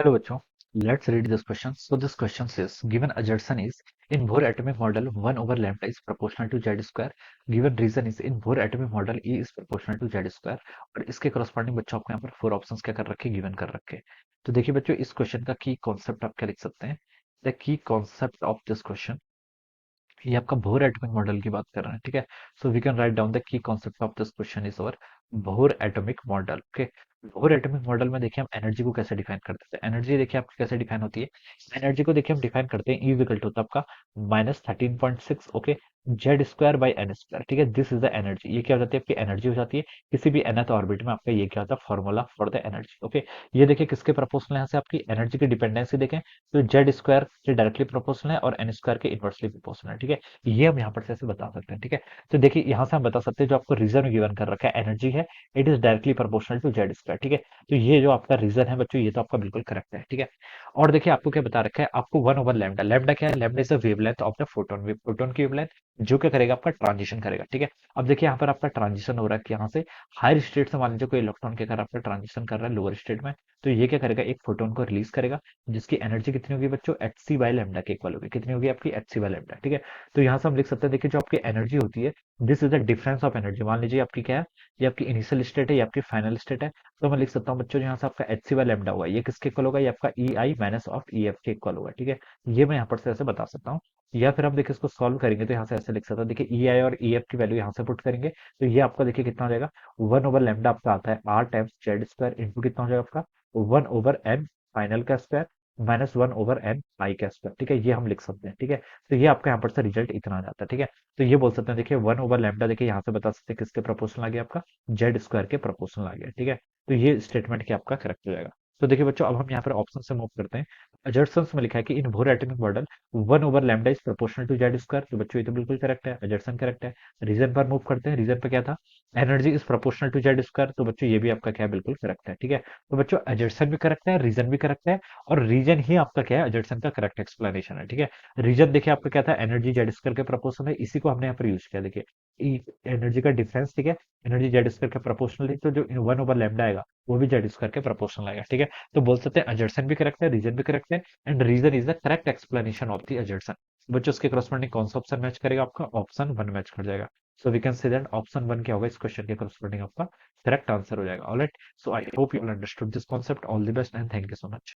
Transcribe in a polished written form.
Hello, bachcho. Let's read this question. So this question says, given assertion is in Bohr atomic model 1 over lambda is proportional to z square. Given reason is in Bohr atomic model E is proportional to z square. और इसके corresponding बच्चों आपको यहाँ पर four options क्या कर रखे given कर रखे। तो देखिए बच्चों इस क्वेश्चन का की कॉन्सेप्ट आप क्या लिख सकते हैं। The key concept of this question, ये आपका बोर एटॉमिक मॉडल की बात कर रहे हैं, ठीक है। So we can write down the key concept of this question is our Bohr atomic model. Okay, Bohr atomic model में देखिए हम एनर्जी को कैसे डिफाइन करते हैं। एनर्जी देखिए आपकी कैसे डिफाइन होती है। एनर्जी को देखिए हम डिफाइन करते हैं, ई इक्वल टू होता है आपका -13.6, okay, Z square by N square, ठीक है। This is the energy. ये क्या हो जाती है, आपकी एनर्जी हो जाती है किसी भी nth ऑर्बिट में। आपका ये क्या होता है, formula for the energy. Okay, ये देखिए किसके प्रोपोर्शनल है, यहाँ से आपकी एनर्जी की डिपेंडेंसी देखें तो जेड स्क्वायर के डायरेक्टली प्रोपोर्शनल है और एन स्क्वायर के इनवर्सली प्रोपोर्शनल है, ठीक है। ये हम यहाँ पर से ऐसे बता सकते हैं, ठीक है। तो देखिए यहाँ से हम बता सकते हैं जो आपको रीजन गिवन कर रखा है एनर्जी है, it is directly proportional to Z square, ठीक है। तो ये जो आपका रीजन है बच्चों, ये तो आपका बिल्कुल करेक्ट है, ठीक है। और देखिए आपको क्या बता रखा है, आपको वन ओवर लैम्डा, लैम्डा क्या है, lambda is the wavelength of the photon, photon की वेवलेंथ जो क्या करेगा, आपका ट्रांजिशन करेगा, ठीक है। अब देखिए यहाँ पर आपका ट्रांजिशन हो रहा है कि यहाँ से हायर स्टेट से मान लीजिए कोई इलेक्ट्रॉन के अगर आपका ट्रांजिशन कर रहा है लोअर स्टेट में, तो ये क्या करेगा, एक फोटोन को रिलीज करेगा जिसकी एनर्जी कितनी होगी बच्चों, एच सी बाई लेमडा के इक्वल होगी। कितनी होगी आपकी, एच सी बाई लेमडा, ठीक है। तो यहाँ से हम लिख सकते हैं, देखिए जो आपकी एनर्जी होती है, this is the difference of energy. मान लीजिए आपकी क्या है, ये आपकी इनिशियल स्टेट है, ये आपकी फाइनल स्टेट है। तो मैं लिख सकता हूँ बच्चों यहाँ से आपका एच सी बाई लेमडा हुआ, ये किसके इक्वल होगा, ये आपका ई आई माइनस ऑफ ई एफ के इक्वल होगा, ठीक है। ये मैं यहाँ पर से ऐसे बता सकता हूँ। या फिर हम देखिए इसको सॉल्व करेंगे तो यहाँ से ऐसे लिख सकते हैं, देखिए ई आई और ई एफ की वैल्यू यहाँ से पुट करेंगे तो ये आपका देखिए कितना हो जाएगा, वन ओवर लेमडा आपका आता है R times Z square into कितना हो जाएगा आपका, वन ओवर एन फाइनल का square minus one over N I का स्क्वायर, ठीक है। ये हम लिख सकते हैं, ठीक है। तो ये आपका यहाँ पर से रिजल्ट इतना आ जाता है, ठीक है। तो ये बोल सकते हैं, देखिए वन ओवर लैम्डा देखिए यहाँ से बता सकते हैं किसके प्रोपोर्शनल आ गया, आपका जेड स्क्वायर के प्रोपोर्शनल आ गया, ठीक है। तो ये स्टेटमेंट क्या आपका करेक्ट हो जाएगा। तो देखिए बच्चों अब हम यहाँ पर ऑप्शन से मूव करते हैं। अजर्सन्स में लिखा है कि in Bohr atomic model one over lambda is proportional to Z square. तो बच्चों ये तो बिल्कुल करेक्ट है, अजर्सन करेक्ट है। रीजन पर मूव करते हैं, रीजन पे क्या था, energy is proportional to Z square. तो बच्चों ये भी आपका क्या है, बिल्कुल करेक्ट है, ठीक है। तो बच्चों अजर्सन भी करेक्ट है, रीजन भी करेक्ट है, और रीजन ही आपका क्या है, अजर्सन का करेक्ट एक्सप्लेनेशन है, ठीक है। रीजन देखिए आपका क्या था, एनर्जी जेड स्क्वायर के प्रोपोर्शनल है, इसी को हमने यहाँ पर यूज किया, देखिए एनर्जी का डिफरेंस, ठीक है। एनर्जी जेड स्क्वायर के प्रोपोर्शनल है, तो जो वन ओवर लैम्डा आएगा वो भी जेड स्क्वायर के प्रोपोर्शनल आएगा, ठीक है। तो बोल सकते हैं अजर्सन भी करेक्ट है, रीजन भी करेक्ट है, and reason is the correct explanation of the assertion. बच्चों उसके करस्पॉन्डिंग कौन सा ऑप्शन मैच करेगा, आपका ऑप्शन वन मैच कर जाएगा। So we can say that option one क्या होगा, इस क्वेश्चन के करस्पॉन्डिंग आपका करेक्ट आंसर हो जाएगा। Alright, so I hope you understood this concept. All the best and thank you so much.